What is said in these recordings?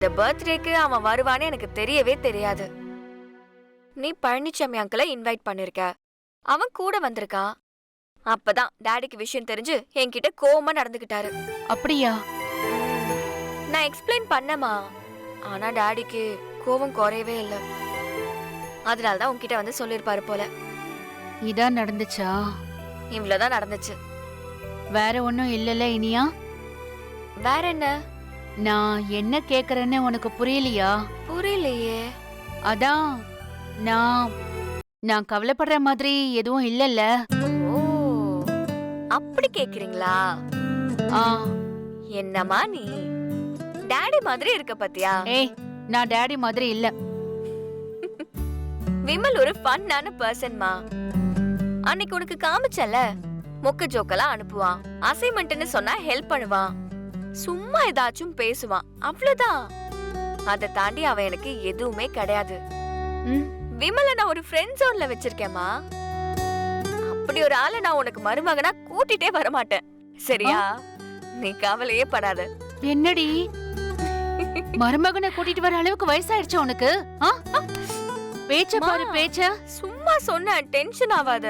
இந்த பர்த்டேக்கு அவன் வருவான்னு எனக்கு தெரியவே தெரியாது. நீ பழனிசாமி அங்கிளை இன்வைட் பண்ணிருக்க, அவன் கூட வந்திருக்கான். அப்பதான் டாடிக்கு விஷயம் தெரிஞ்சு என்கிட்ட கோவமா நடந்துகிட்டாரு. அப்படியா? நான் எக்ஸ்பிளைன் பண்ணமா, ஆனா டாடிக்கு கோவம் குறையவே இல்ல. அதனாலதான் உன்கிட்ட வந்து சொல்லிருப்பாரு போல. இதான் நடந்துச்சா? இவ்வளவுதான் நடந்துச்சு. வேற ஒண்ணும் இல்லல இனியா? வேற என்ன? நான் என்ன கேக்குறேன்னு உனக்கு புரியலையா? புரியலையே. அதான் நான் கவலைப்படுற மாதிரி எதுவும் இல்லல்ல. ஓ, அப்படி கேக்குறீங்களா? ஆ. என்னம்மா நீ டாடி மாதிரி இருக்க பாத்தியா? ஏய், நான் டாடி மாதிரி இல்ல. விமல் ஒரு ஃபன்னான பர்சன்மா. அன்னைக்கு உனக்கு காமிச்சல, மொக்க ஜோக்கெல்லாம் அனுப்புவான், அசைன்மெண்ட்னு சொன்னா ஹெல்ப் பண்ணுவான், சும்மா ஏதாச்சும் பேசுவான், அவ்வளவுதான். அதை தாண்டி அவன் எனக்கு எதுவுமே கிடையாது. விமலை நான் ஒரு ஃப்ரெண்ட் ஜோன்ல வச்சிருக்கேம்மா. அப்படி ஒரு ஆளை நான் உனக்கு மருமகனா கூட்டிட்டே வர மாட்டேன், சரியா? நீ கவலையே படாத. என்னடி மருமகனை கூட்டிட்டு வர அளவுக்கு வயசாயிடுச்சு உனக்கு? பேச்ச பாரு பேச்ச. சும்மா சொன்ன, டென்ஷன் ஆகாத.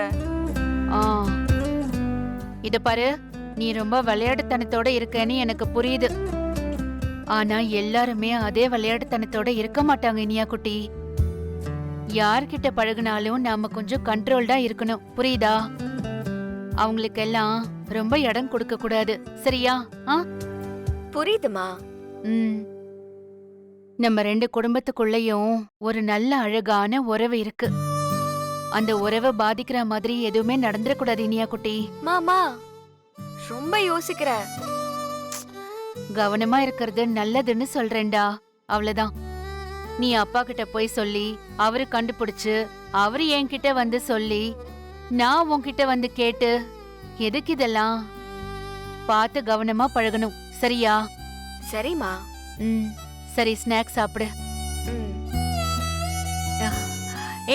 இத பாரு, நீ ரொம்ப விளையாட்டுத்தனத்தோட இருக்கன்னு எனக்கு புரியுது. ஆனா எல்லாருமே அதே விளையாட்டுத்தனத்தோட இருக்க மாட்டாங்க இனியா குட்டி. யார்கிட்ட பழகுனாலும் நாம கொஞ்சம் கண்ட்ரோல்டா இருக்கணும், புரியுதா? அவங்களுக்கு எல்லாம் ரொம்ப இடம் கொடுக்க கூடாது, சரியா? புரியுதுமா. நம்ம ரெண்டு குடும்பத்துக்குள்ளயும் ஒரு நல்ல அழகான உறவு இருக்கு. அந்த உறவை பாதிக்கிற மாதிரி எதுவுமே நடந்துடக்கூடாது இனியா குட்டி. மாமா ரொம்ப யோசிக்கிற. கவனமா இருக்கிறது நல்லதுன்னு சொல்றேன்டா, அவ்வளவுதான். நீ அப்பா கிட்ட போய் சொல்லி அவரு கண்டுபிடிச்சு அவரு என்கிட்ட வந்து சொல்லி நான் உன்கிட்ட வந்து கேட்டு எதுக்கு இதெல்லாம்? பார்த்து கவனமா பழகணும், சரியா? சரிமா. சரி, ஸ்நாக்ஸ் சாப்பிடு.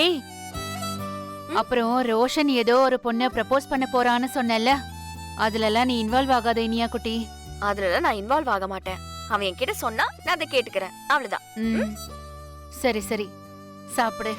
ஏய், அப்புறம் ரோஷன் ஏதோ ஒரு பொண்ணை ப்ரப்போஸ் பண்ண போறான்னு சொன்னல, அதுலலாம் நீ இன்வால்வ் ஆகாத இனியா குட்டி. அதுலலாம் நான் இன்வால்வ் ஆக மாட்டேன். அவன் என்கிட்ட சொன்னா நான் அதை கேட்டுக்கிறேன், அவ்வளவுதான். சரி சரி, சாப்பிடு.